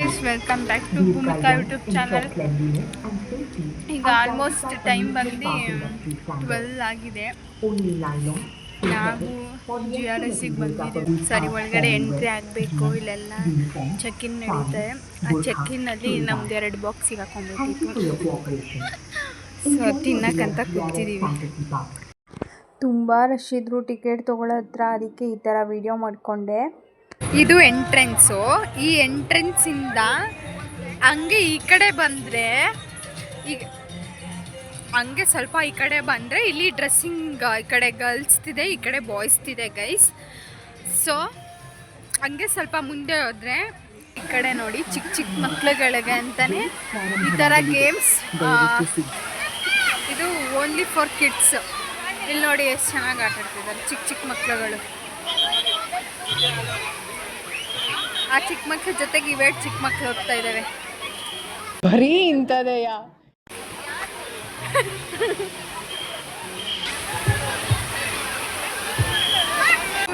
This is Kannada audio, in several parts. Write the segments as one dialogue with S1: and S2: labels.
S1: Guys, welcome back to Bhoomika YouTube channel. ಈಗ ಆಲ್ಮೋಸ್ಟ್ ಟೈಮ್ ಬಂದು 12 ಆಗಿದೆ. ನಾವು GRSಗೆ ಬಂದಿದ್ದೀವಿ. ಸರಿ, ಒಳಗಡೆ ಎಂಟ್ರಿ ಆಗಬೇಕು. ಇಲ್ಲೆಲ್ಲ ಚೆಕ್-ಇನ್ ನಡೀತೆ. ಆ ಚೆಕ್-ಇನ್ನಲ್ಲಿ ನಮ್ದು 2 ಬಾಕ್ಸ್ ಹಾಕೊಂಡ್ಬಿಟ್ಟಿತ್ತು. ಸೊ ತಿನ್ನಕ್ಕಂತ ಕೂತಿದ್ದೀವಿ. ತುಂಬ ರಶ್ ಇದ್ರು ಟಿಕೆಟ್ ತೊಗೊಳತ್ರ, ಅದಕ್ಕೆ ಈ ಥರ ವಿಡಿಯೋ ಮಾಡಿಕೊಂಡೆ. ಇದು ಎಂಟ್ರೆನ್ಸು. ಈ ಎಂಟ್ರೆನ್ಸಿಂದ ಹಂಗೆ ಈ ಕಡೆ ಬಂದರೆ, ಈಗ ಹಂಗೆ ಸ್ವಲ್ಪ ಈ ಕಡೆ ಬಂದರೆ ಇಲ್ಲಿ ಡ್ರೆಸ್ಸಿಂಗ್ ಈ ಕಡೆ ಗರ್ಲ್ಸ್ದಿದೆ, ಈ ಕಡೆ ಬಾಯ್ಸ್ದಿದೆ ಗೈಸ್. ಸೊ ಹಂಗೆ ಸ್ವಲ್ಪ ಮುಂದೆ ಹೋದರೆ ಈ ಕಡೆ ನೋಡಿ, ಚಿಕ್ಕ ಚಿಕ್ಕ ಮಕ್ಳುಗಳಿಗೆ ಅಂತಲೇ ಈ ಥರ ಗೇಮ್ಸ್. ಇದು ಓನ್ಲಿ ಫಾರ್ ಕಿಡ್ಸ್. ಇಲ್ಲಿ ನೋಡಿ ಎಷ್ಟು ಚೆನ್ನಾಗಿ ಆಟ ಆಡ್ತಿದ್ದಾರೆ ಚಿಕ್ಕ ಚಿಕ್ಕ ಮಕ್ಳುಗಳು. ಆ ಚಿಕ್ಕ ಮಕ್ಳ ಜೊತೆಗೆ ಇವೆರಡು ಚಿಕ್ಕ ಮಕ್ಳು ಹೋಗ್ತಾ ಇದ್ದಾವೆ.
S2: ಬರೀ ಇಂಥದೆಯಾ?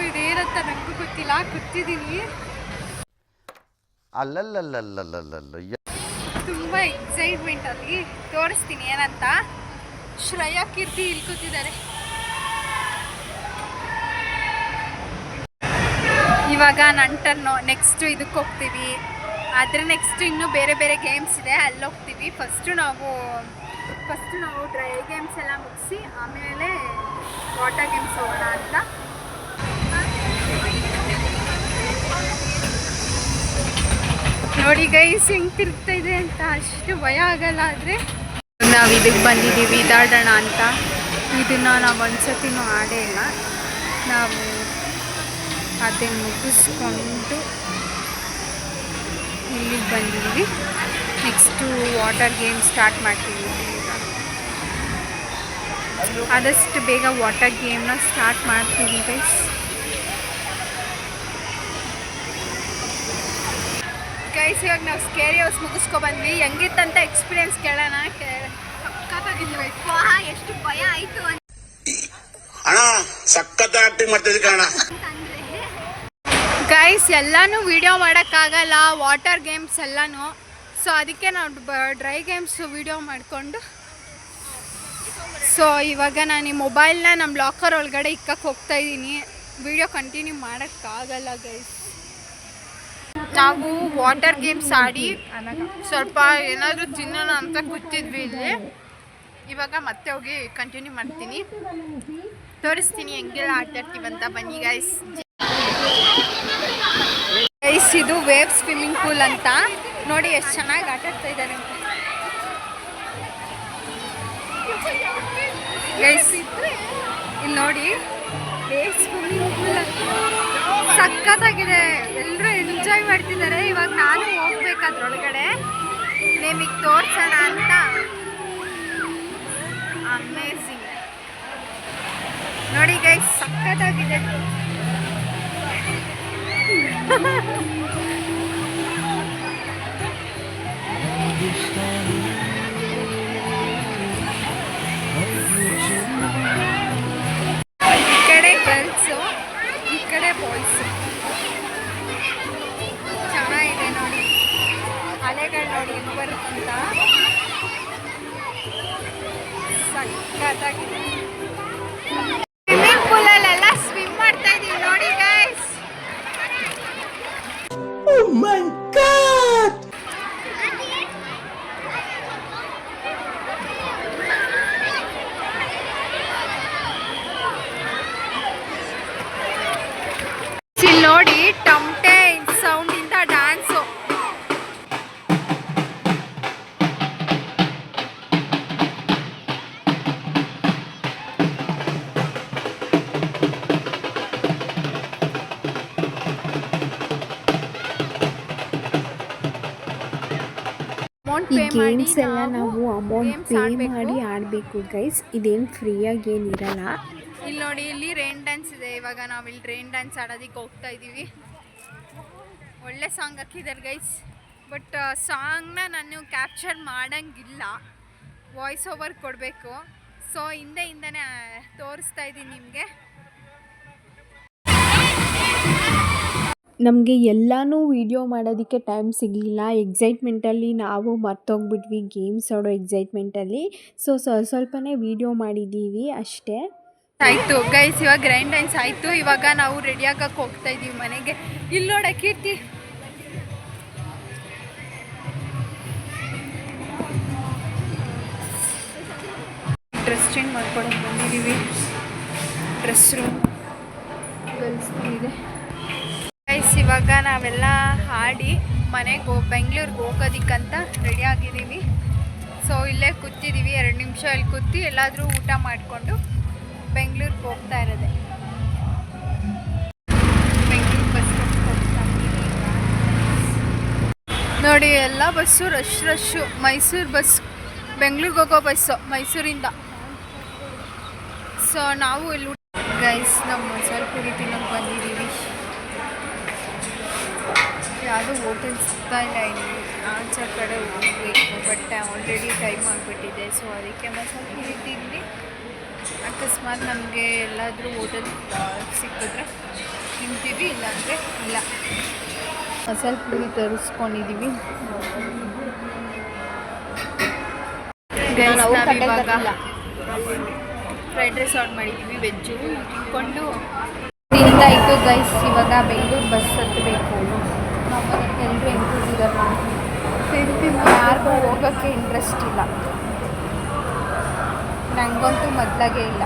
S1: ಇದೇನಂತ ನಂಗೂ ಗೊತ್ತಿಲ್ಲ, ಕೂತಿದ್ದೀನಿ. ತುಂಬ ಎಕ್ಸೈಟ್ಮೆಂಟ್ ಅಲ್ಲಿ. ತೋರಿಸ್ತೀನಿ ಏನಂತ. ಶ್ರೇಯಾ, ಕೀರ್ತಿ ಇಲ್ಲಿ ಕೂತಿದ್ದಾರೆ. ಇವಾಗ ನನ್ನ ಟರ್ನ್. ನೆಕ್ಸ್ಟ್ ಇದಕ್ಕೆ ಹೋಗ್ತೀವಿ. ಆದರೆ ನೆಕ್ಸ್ಟ್ ಇನ್ನೂ ಬೇರೆ ಬೇರೆ ಗೇಮ್ಸ್ ಇದೆ, ಅಲ್ಲಿ ಹೋಗ್ತೀವಿ. ಫಸ್ಟು ನಾವು ಡ್ರೈ ಗೇಮ್ಸ್ ಎಲ್ಲ ಮುಗಿಸಿ ಆಮೇಲೆ ವಾಟರ್ ಗೇಮ್ಸ್ ಹೋಗೋಣ ಅಂತ. ನೋಡಿ ಗೈಸ್ ಹೆಂಗೆ ತಿರುಗ್ತಾ ಇದೆ ಅಂತ. ಅಷ್ಟು ಭಯ ಆಗಲ್ಲ. ಆದರೆ ನಾವು ಇದಕ್ಕೆ ಬಂದಿದ್ದೀವಿ, ಇದಾಡೋಣ ಅಂತ. ಇದನ್ನು ನಾವು ಒಂದ್ಸತಿನೂ ಆಡೇ ಇಲ್ಲ. ನಾವು ಅದನ್ನು ಮುಗಿಸ್ಕೊಂಡು ಇಲ್ಲಿಗೆ ಬಂದಿದ್ದೀವಿ. ನೆಕ್ಸ್ಟು ವಾಟರ್ ಗೇಮ್ ಸ್ಟಾರ್ಟ್ ಮಾಡ್ತೀವಿ. ಆದಷ್ಟು ಬೇಗ ವಾಟರ್ ಗೇಮ್ನ ಸ್ಟಾರ್ಟ್ ಮಾಡ್ತೀವಿ ಗೈಸ್. ಇವಾಗ ನಾವು ಸ್ಕೇರಿ ಹೌಸ್ ಮುಗಿಸ್ಕೊಬಂದ್ವಿ. ಹೆಂಗಿತ್ತಂತ ಎಕ್ಸ್ಪೀರಿಯನ್ಸ್ ಕೇಳೋಣ. ಎಷ್ಟು ಭಯ ಆಯಿತು ಅಂತ. ಗೈಸ್, ಎಲ್ಲಾನು ವಿಡಿಯೋ ಮಾಡೋಕ್ಕಾಗಲ್ಲ, ವಾಟರ್ ಗೇಮ್ಸ್ ಎಲ್ಲಾನು. ಸೊ ಅದಕ್ಕೆ ನಾವು ಡ್ರೈ ಗೇಮ್ಸ್ ವಿಡಿಯೋ ಮಾಡಿಕೊಂಡು, ಸೊ ಇವಾಗ ನಾನು ಈ ಮೊಬೈಲ್ನ ನಮ್ಮ ಲಾಕರ್ ಒಳಗಡೆ ಇಕ್ಕಕ್ಕೆ ಹೋಗ್ತಾ ಇದ್ದೀನಿ. ವಿಡಿಯೋ ಕಂಟಿನ್ಯೂ ಮಾಡೋಕ್ಕಾಗಲ್ಲ ಗೈಸ್. ನಾವು ವಾಟರ್ ಗೇಮ್ಸ್ ಆಡಿ ಸ್ವಲ್ಪ ಏನಾದರೂ ತಿನ್ನೋಣ ಅಂತ ಕೂತಿದ್ವಿ ಇಲ್ಲಿ. ಇವಾಗ ಮತ್ತೆ ಹೋಗಿ ಕಂಟಿನ್ಯೂ ಮಾಡ್ತೀನಿ, ತೋರಿಸ್ತೀನಿ ಹೆಂಗೆಲ್ಲ ಆಟಾಡ್ತೀವಂತ. ಬನ್ನಿ ಗೈಸ್. ಗೈಸ್, ಇದು ವೇವ್ ಸ್ವಿಮ್ಮಿಂಗ್ ಪೂಲ್ ಅಂತ. ನೋಡಿ ಎಷ್ಟು ಚೆನ್ನಾಗಿ ಆಟಾಡ್ತಾ ಇದ್ದಾರೆ ಅಂತ. ಗೈಸ್ ಇಲ್ಲಿ ನೋಡಿ, ವೇವ್ ಸ್ವಿಮ್ಮಿಂಗ್ ಪೂಲ್ ಸಖತ್ತಾಗಿದೆ. ಎಲ್ಲರೂ ಎಂಜಾಯ್ ಮಾಡ್ತಿದ್ದಾರೆ. ಇವಾಗ ನಾನು ಹೋಗ್ಬೇಕಾದ್ರೊಳಗಡೆ ನಿಮಗೆ ತೋರ್ಸೋಣ ಅಂತ. ಅಮೇಝಿಂಗ್ ನೋಡಿ ಗೈಸ್, ಸಖತ್ತಾಗಿದೆ. ಈ ಕಡೆ ಗರ್ಲ್ಸು, ಈ ಕಡೆ ಬಾಯ್ಸು. ಚೆನ್ನಾಗಿದೆ ನೋಡಿ, ಅಲೆಗಳು ನೋಡಿ ಹೆಂಗೆ ಬರುತ್ತಂತ. ಸಖತ್ತಾಗಿದೆ. ಸ್ವಿಮ್ಮಿಂಗ್ ಪೂಲಲ್ಲೆಲ್ಲ ಸ್ವಿಮ್ ಮಾಡ್ತಾ ಇದೀವಿ ನೋಡಿ ಗೈಸ್. Oh my God! ಇಲ್ಲಿ ನೋಡಿ, ಟಮ್ಟೆ ಸೌಂಡ್ ಇಂದ ಡ್ಯಾನ್ಸು.
S2: ಈ ಗೇಮ್ಸ್ ಎಲ್ಲ ನಾವು ಅಮೌಂಟ್ ಪೇ ಮಾಡಿ ಆಡಬೇಕು ಗೈಸ್. ಇದೇನು ಫ್ರೀಯಾಗಿ ಏನಿರಲ್ಲ.
S1: ಇಲ್ಲಿ ನೋಡಿ, ಇಲ್ಲಿ ರೈನ್ ಡ್ಯಾನ್ಸ್ ಇದೆ. ಇವಾಗ ನಾವು ಇಲ್ಲಿ ರೈನ್ ಡ್ಯಾನ್ಸ್ ಆಡೋದಕ್ಕೆ ಹೋಗ್ತಾ ಇದ್ದೀವಿ. ಒಳ್ಳೆ ಸಾಂಗ್ ಹಾಕಿದ್ದಾರೆ ಗೈಸ್. ಬಟ್ ಸಾಂಗ್ನ ನಾನು ಕ್ಯಾಪ್ಚರ್ ಮಾಡೋಂಗಿಲ್ಲ, ವಾಯ್ಸ್ ಓವರ್ ಕೊಡಬೇಕು. ಸೊ ಹಿಂದೆನೇ ತೋರಿಸ್ತಾ ಇದ್ದೀನಿ ನಿಮಗೆ.
S2: ನಮಗೆ ಎಲ್ಲನೂ ವೀಡಿಯೋ ಮಾಡೋದಕ್ಕೆ ಟೈಮ್ ಸಿಗಲಿಲ್ಲ. ಎಕ್ಸೈಟ್ಮೆಂಟಲ್ಲಿ ನಾವು ಮರ್ತೋಗ್ಬಿಟ್ವಿ ಗೇಮ್ಸ್ ಆಡೋ ಎಕ್ಸೈಟ್ಮೆಂಟಲ್ಲಿ. ಸ್ವಲ್ಪನೇ ವೀಡಿಯೋ ಮಾಡಿದ್ದೀವಿ ಅಷ್ಟೇ.
S1: ಆಯಿತು ಗೈಸ್, ಇವಾಗ ಗ್ರೈಂಡ್ ಡ್ಯಾನ್ಸ್ ಆಯಿತು. ಇವಾಗ ನಾವು ರೆಡಿ ಆಗಕ್ಕೆ ಹೋಗ್ತಾ ಇದ್ದೀವಿ ಮನೆಗೆ. ಇಲ್ಲಿ ನೋಡ ಕೀರ್ತಿ, ಡ್ರೆಸ್ ಚೇಂಜ್ ಮಾಡ್ಕೊಂಡು ಬಂದಿದ್ದೀವಿ. ಡ್ರೆಸ್ ರೂಮ್ ಗರ್ಲ್ಸ್ ಇದೆ ಗೈಸ್. ಇವಾಗ ನಾವೆಲ್ಲ ಹಾಡಿ ಮನೆಗೆ ಬೆಂಗಳೂರಿಗೆ ಹೋಗೋದಕ್ಕಂತ ರೆಡಿ ಆಗಿದ್ದೀವಿ. ಸೊ ಇಲ್ಲೇ ಕೂತಿದ್ದೀವಿ 2 ನಿಮಿಷ ಇಲ್ಲಿ ಕೂತಿ ಎಲ್ಲಾದರೂ ಊಟ ಮಾಡಿಕೊಂಡು ಬೆಂಗಳೂರಿಗೆ ಹೋಗ್ತಾ ಇರೋದೆ. ಬೆಂಗಳೂರು ಬಸ್ ಹೋಗ್ತಾ ನೋಡಿ, ಎಲ್ಲ ಬಸ್ಸು ರಶ್ಶು. ಮೈಸೂರು ಬಸ್, ಬೆಂಗಳೂರಿಗೆ ಹೋಗೋ ಬಸ್ಸು ಮೈಸೂರಿಂದ. ಸೊ ನಾವು ಇಲ್ಲಿ ಗೈಸ್ ನಮ್ಮ ಮಸಾಲೆ ಪುರಿ ತಿನ್ನೋಕೆ ಬಂದಿದ್ದೀವಿ. ಯಾವುದೂ ಹೋಟೆಲ್ ಸಿಗ್ತಾ ಇಲ್ಲ ಇಲ್ಲಿ, ಆಚೆ ಕಡೆ ಹೋಗಬೇಕು. ಬಟ್ ಆಲ್ರೆಡಿ ಟೈಮ್ ಆಗಿಬಿಟ್ಟಿದೆ. ಸೊ ಅದಕ್ಕೆ ಮಸಾಲೆ ಪುರಿ ತಿಂದು ಅಕಸ್ಮಾತ್ ನಮಗೆ ಎಲ್ಲಾದರೂ ಹೋಟೆಲ್ ಸಿಕ್ಕಿದ್ರೆ ತಿಂತೀವಿ, ಇಲ್ಲಾಂದರೆ ಇಲ್ಲ. ಮಸಾಲೆ ಪುರಿ ತರಿಸ್ಕೊಂಡಿದ್ದೀವಿ. ಫ್ರೈಡ್ ರೈಸ್ ಆರ್ಡರ್ ಮಾಡಿದ್ದೀವಿ, ವೆಜ್ಜು ತಿನ್ಕೊಂಡು ತಿಂದಾಯಿತು ಗೈಸ್. ಇವಾಗ ಬೆಂಗಳೂರು ಬಸ್ ಹತ್ತಬೇಕು. ನಮ್ಮ ಎಲ್ಲರೂ ಎಂಟ್ರಿದ್ದಾರೆ. ಯಾರಿಗೂ ಹೋಗೋಕ್ಕೆ ಇಂಟ್ರೆಸ್ಟ್ ಇಲ್ಲ, ನನಗಂತೂ ಮೊದಲಾಗೆ ಇಲ್ಲ.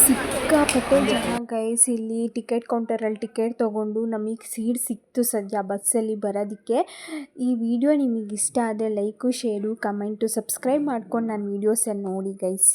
S2: ಸಿಕ್ಕಾಪಟ್ಟೆ ಜನ ಗೈಸ್. ಇಲ್ಲಿ ಟಿಕೆಟ್ ಕೌಂಟರಲ್ಲಿ ಟಿಕೆಟ್ ತೊಗೊಂಡು ನಮಗೆ ಸೀಟ್ ಸಿಕ್ತು ಸದ್ಯ ಬಸ್ಸಲ್ಲಿ ಬರೋದಕ್ಕೆ. ಈ ವಿಡಿಯೋ ನಿಮಗೆ ಇಷ್ಟ ಆದರೆ ಲೈಕು, ಶೇರು, ಕಮೆಂಟು, ಸಬ್ಸ್ಕ್ರೈಬ್ ಮಾಡ್ಕೊಂಡು ನನ್ನ ವೀಡಿಯೋಸಲ್ಲಿ ನೋಡಿ ಗೈಸ್.